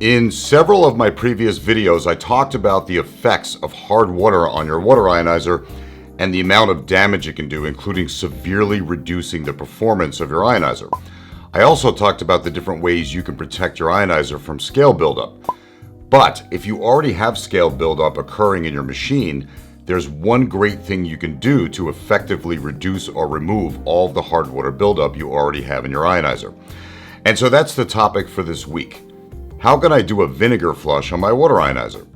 In several of my previous videos, I talked about the effects of hard water on your water ionizer and the amount of damage it can do, including severely reducing the performance of your ionizer. I also talked about the different ways you can protect your ionizer from scale buildup. But if you already have scale buildup occurring in your machine, there's one great thing you can do to effectively reduce or remove all of the hard water buildup you already have in your ionizer. And so that's the topic for this week. How can I do a vinegar flush on my water ionizer?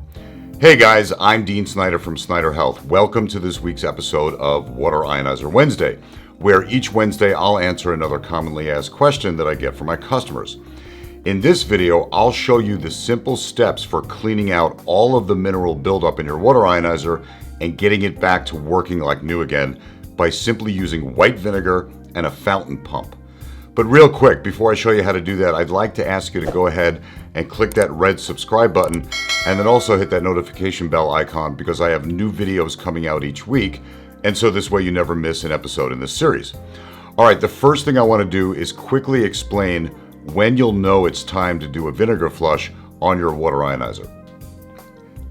Hey guys, I'm Dean Snyder from Snyder Health. Welcome to this week's episode of Water Ionizer Wednesday, where each Wednesday I'll answer another commonly asked question that I get from my customers. In this video, I'll show you the simple steps for cleaning out all of the mineral buildup in your water ionizer and getting it back to working like new again by simply using white vinegar and a fountain pump. But real quick, before I show you how to do that, I'd like to ask you to go ahead and click that red subscribe button and then also hit that notification bell icon because I have new videos coming out each week, and so this way you never miss an episode in this series. Alright, the first thing I want to do is quickly explain when you'll know it's time to do a vinegar flush on your water ionizer.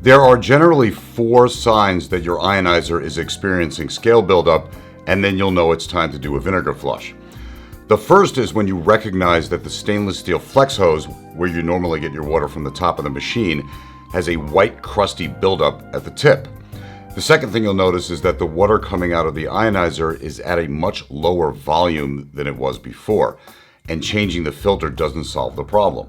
There are generally 4 signs that your ionizer is experiencing scale buildup, and then you'll know it's time to do a vinegar flush. The first is when you recognize that the stainless steel flex hose, where you normally get your water from the top of the machine, has a white crusty buildup at the tip. The second thing you'll notice is that the water coming out of the ionizer is at a much lower volume than it was before, and changing the filter doesn't solve the problem.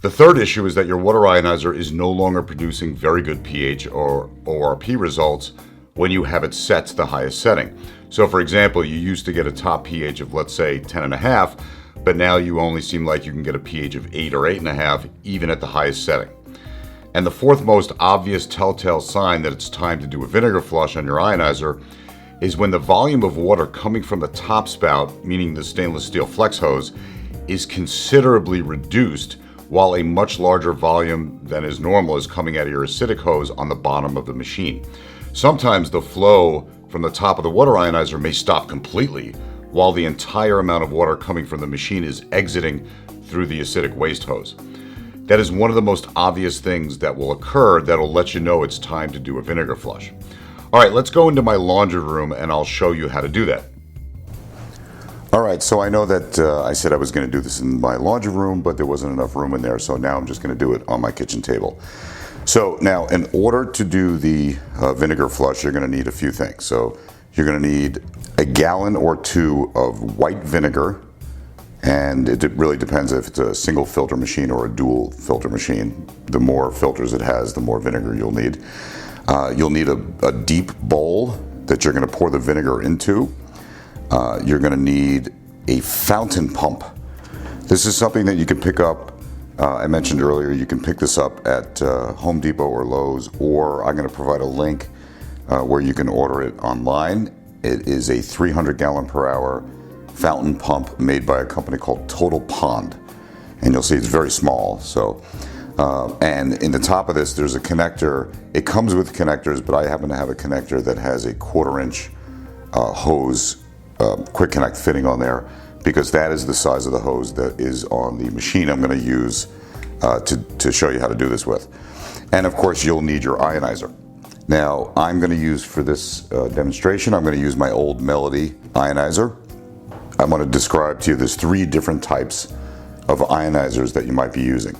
The third issue is that your water ionizer is no longer producing very good pH or ORP results when you have it set to the highest setting. So for example, you used to get a top pH of, let's say, 10.5, but now you only seem like you can get a pH of 8 or 8.5 even at the highest setting. And the fourth most obvious telltale sign that it's time to do a vinegar flush on your ionizer is when the volume of water coming from the top spout, meaning the stainless steel flex hose, is considerably reduced while a much larger volume than is normal is coming out of your acidic hose on the bottom of the machine. Sometimes the flow from the top of the water ionizer may stop completely while the entire amount of water coming from the machine is exiting through the acidic waste hose. That is one of the most obvious things that will occur that'll let you know it's time to do a vinegar flush. Alright, let's go into my laundry room and I'll show you how to do that. Alright, so I know that I said I was going to do this in my laundry room, but there wasn't enough room in there, so now I'm just going to do it on my kitchen table. So now, in order to do the vinegar flush, you're going to need a few things. So you're going to need a gallon or 2 of white vinegar, and it really depends if it's a single filter machine or a dual filter machine. The more filters it has, the more vinegar you'll need. You'll need a deep bowl that you're going to pour the vinegar into. You're going to need a fountain pump. This is something that you can pick up. I mentioned earlier you can pick this up at Home Depot or Lowe's, or I'm going to provide a link where you can order it online. It is a 300 gallon per hour fountain pump made by a company called Total Pond, and you'll see it's very small. So, and in the top of this there's a connector. It comes with connectors, but I happen to have a connector that has a 1/4 inch hose quick connect fitting on there, because that is the size of the hose that is on the machine I'm going to use to show you how to do this with. And of course you'll need your ionizer. Now I'm going to use, for this demonstration, I'm going to use my old Melody ionizer. I'm going to describe to you, there's 3 different types of ionizers that you might be using.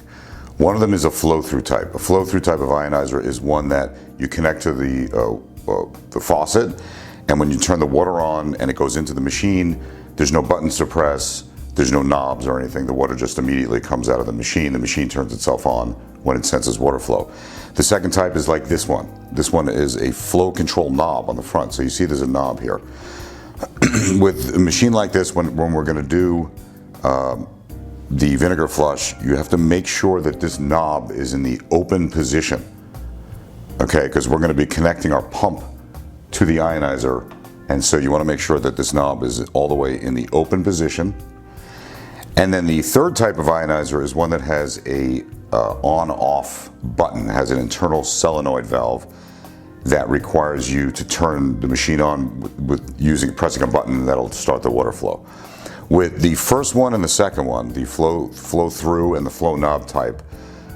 One of them is a flow-through type. A flow-through type of ionizer is one that you connect to the faucet, and when you turn the water on and it goes into the machine, there's no buttons to press, there's no knobs or anything. The water just immediately comes out of the machine. The machine turns itself on when it senses water flow. The second type is like this one. This one is a flow control knob on the front. So you see there's a knob here. With a machine like this, when we're going to do the vinegar flush, you have to make sure that this knob is in the open position. Okay, because we're going to be connecting our pump to the ionizer, and so you want to make sure that this knob is all the way in the open position. And then the third type of ionizer is one that has a on-off button, has an internal solenoid valve that requires you to turn the machine on with pressing a button that'll start the water flow. With the first one and the second one, the flow through and the flow knob type,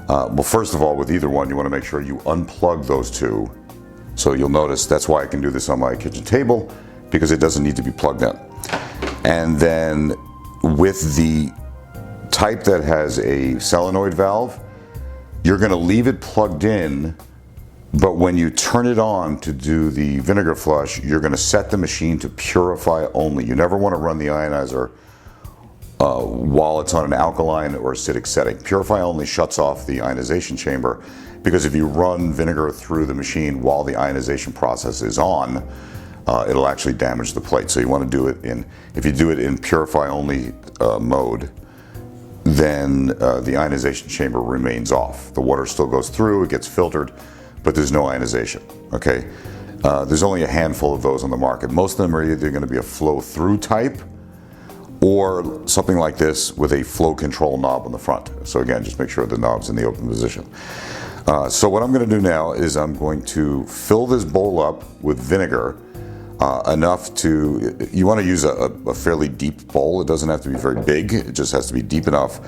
Well, first of all, with either one, you want to make sure you unplug those two. So you'll notice that's why I can do this on my kitchen table, because it doesn't need to be plugged in. And then with the type that has a solenoid valve, you're going to leave it plugged in, but when you turn it on to do the vinegar flush, you're going to set the machine to purify only. You never want to run the ionizer while it's on an alkaline or acidic setting. Purify only shuts off the ionization chamber, because if you run vinegar through the machine while the ionization process is on, it'll actually damage the plate. So you want to do it in, if you do it in purify only mode, then the ionization chamber remains off. The water still goes through, it gets filtered, but there's no ionization, okay? There's only a handful of those on the market. Most of them are either going to be a flow-through type or something like this with a flow control knob on the front. So again, just make sure the knob's in the open position. So what I'm going to do now is I'm going to fill this bowl up with vinegar, enough to, you want to use a fairly deep bowl. It doesn't have to be very big, it just has to be deep enough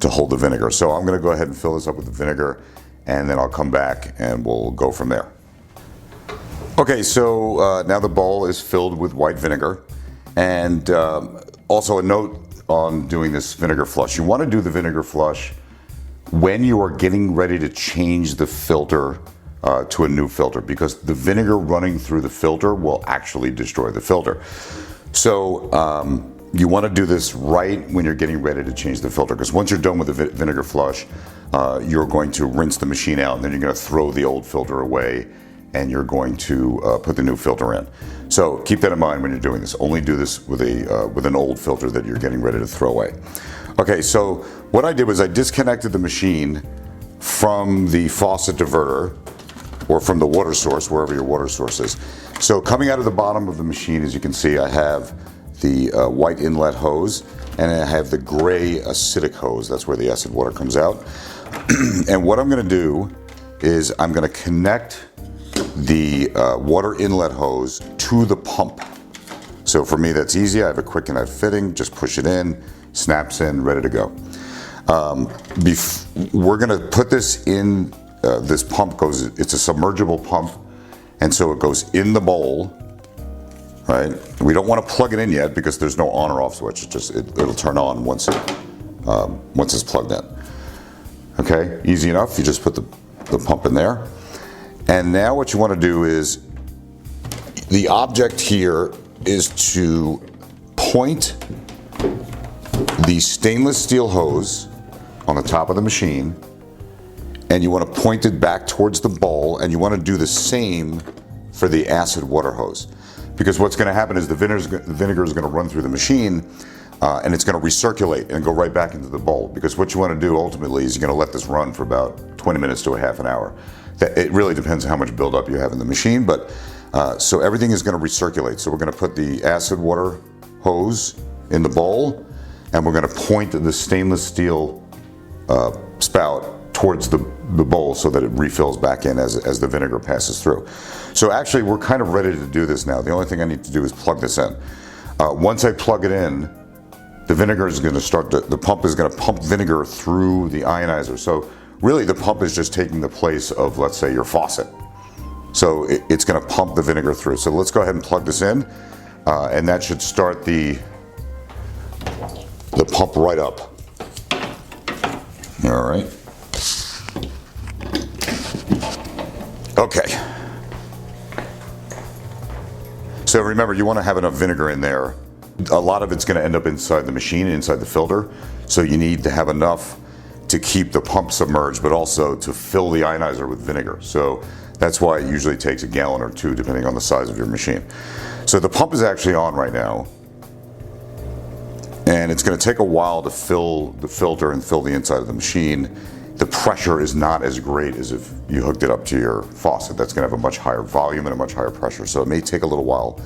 to hold the vinegar. So I'm going to go ahead and fill this up with the vinegar, and then I'll come back and we'll go from there. Okay, so now the bowl is filled with white vinegar, and also a note on doing this vinegar flush. You want to do the vinegar flush when you are getting ready to change the filter to a new filter, because the vinegar running through the filter will actually destroy the filter. So you want to do this right when you're getting ready to change the filter, because once you're done with the vinegar flush, you're going to rinse the machine out, and then you're going to throw the old filter away, and you're going to put the new filter in. So keep that in mind when you're doing this. Only do this with an old filter that you're getting ready to throw away. Okay, so what I did was I disconnected the machine from the faucet diverter, or from the water source, wherever your water source is. So coming out of the bottom of the machine, as you can see, I have the white inlet hose, and I have the gray acidic hose. That's where the acid water comes out. And what I'm going to do is I'm going to connect the water inlet hose to the pump. So for me, that's easy. I have a quick and knife fitting. Just push it in, snaps in, ready to go. We're going to put this in. This pump goes, it's a submergible pump, and so it goes in the bowl, right? We don't want to plug it in yet because there's no on or off switch. It'll turn on once it's plugged in. Okay, easy enough. You just put the pump in there. And now what you want to do is, the object here is to point the stainless steel hose on the top of the machine, and you want to point it back towards the bowl, and you want to do the same for the acid water hose. Because what's going to happen is the vinegar is going to run through the machine, and it's going to recirculate and go right back into the bowl. Because what you want to do ultimately is you're going to let this run for about 20 minutes to a half an hour. It really depends on how much buildup you have in the machine, but so everything is going to recirculate. So we're going to put the acid water hose in the bowl, and we're going to point the stainless steel spout towards the bowl so that it refills back in as the vinegar passes through. So actually we're kind of ready to do this now. The only thing I need to do is plug this in. Once I plug it in, the vinegar is going to start, the pump is going to pump vinegar through the ionizer. So really the pump is just taking the place of, let's say, your faucet. So it's going to pump the vinegar through. So let's go ahead and plug this in, and that should start the pump right up. All right. Okay. So remember, you want to have enough vinegar in there. A lot of it's going to end up inside the machine, inside the filter. So you need to have enough to keep the pump submerged, but also to fill the ionizer with vinegar. So that's why it usually takes a gallon or two, depending on the size of your machine. So the pump is actually on right now, and it's going to take a while to fill the filter and fill the inside of the machine. The pressure is not as great as if you hooked it up to your faucet. That's going to have a much higher volume and a much higher pressure, so it may take a little while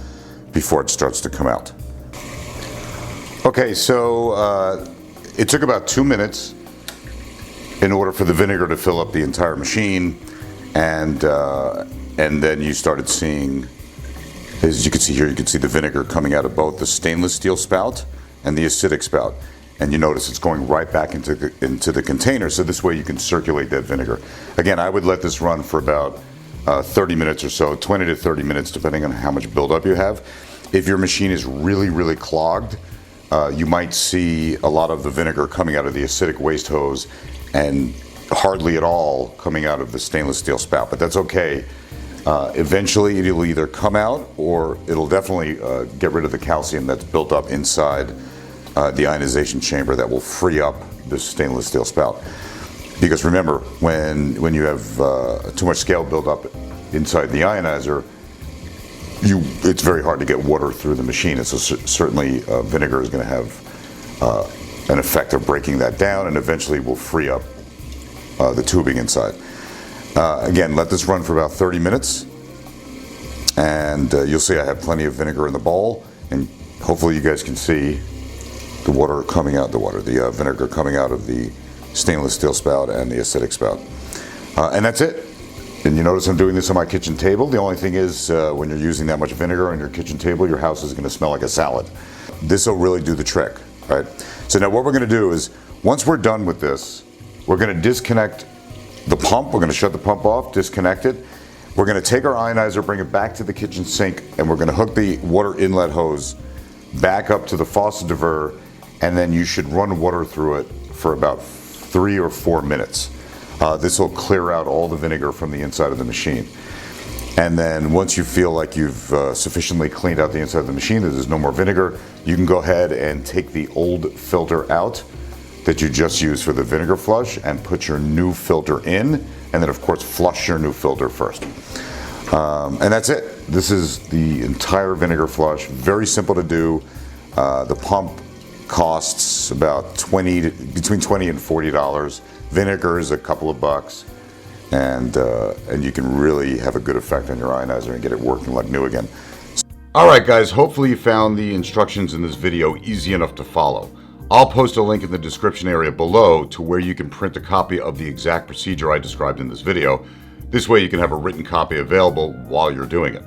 before it starts to come out. Okay, so it took about 2 minutes in order for the vinegar to fill up the entire machine, and then you started seeing, as you can see here, you can see the vinegar coming out of both the stainless steel spout and the acidic spout. and you notice it's going right back into the container, so this way you can circulate that vinegar. Again, I would let this run for about 30 minutes or so, 20 to 30 minutes, depending on how much buildup you have. If your machine is really clogged, you might see a lot of the vinegar coming out of the acidic waste hose and hardly at all coming out of the stainless steel spout, but that's okay. Eventually it'll either come out or it'll definitely get rid of the calcium that's built up inside the ionization chamber that will free up the stainless steel spout. Because remember, when you have too much scale buildup inside the ionizer, it's very hard to get water through the machine, and so certainly vinegar is going to have an effect of breaking that down, and eventually will free up the tubing inside. Again, let this run for about 30 minutes, and you'll see I have plenty of vinegar in the bowl, and hopefully you guys can see the water coming out, the vinegar coming out of the stainless steel spout and the acidic spout. And that's it. And you notice I'm doing this on my kitchen table. The only thing is, when you're using that much vinegar on your kitchen table, your house is going to smell like a salad. This will really do the trick, right? So now what we're going to do is, once we're done with this, we're going to disconnect the pump. We're going to shut the pump off, disconnect it. We're going to take our ionizer, bring it back to the kitchen sink, and we're going to hook the water inlet hose back up to the faucet diverter, and then you should run water through it for about 3 or 4 minutes. This will clear out all the vinegar from the inside of the machine. And then once you feel like you've sufficiently cleaned out the inside of the machine, that there's no more vinegar, you can go ahead and take the old filter out that you just used for the vinegar flush and put your new filter in, and then of course flush your new filter first. And that's it. This is the entire vinegar flush. Very simple to do. The pump costs about between $20 and $40. Vinegar is a couple of bucks, and you can really have a good effect on your ionizer and get it working like new again. Alright guys, hopefully you found the instructions in this video easy enough to follow. I'll post a link in the description area below to where you can print a copy of the exact procedure I described in this video. This way you can have a written copy available while you're doing it.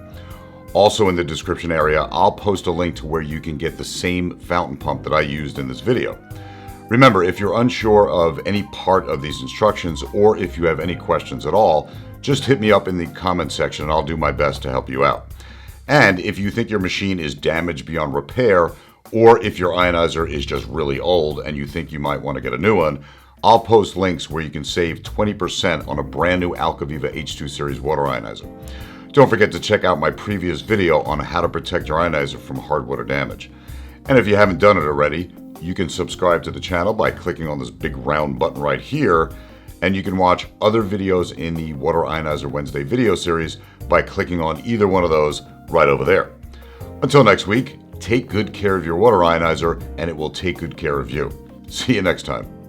Also in the description area, I'll post a link to where you can get the same fountain pump that I used in this video. Remember, if you're unsure of any part of these instructions, or if you have any questions at all, just hit me up in the comment section and I'll do my best to help you out. And if you think your machine is damaged beyond repair, or if your ionizer is just really old and you think you might want to get a new one, I'll post links where you can save 20% on a brand new Alcaviva H2 series water ionizer. Don't forget to check out my previous video on how to protect your ionizer from hard water damage. And if you haven't done it already, you can subscribe to the channel by clicking on this big round button right here, and you can watch other videos in the Water Ionizer Wednesday video series by clicking on either one of those right over there. Until next week, take good care of your water ionizer, and it will take good care of you. See you next time.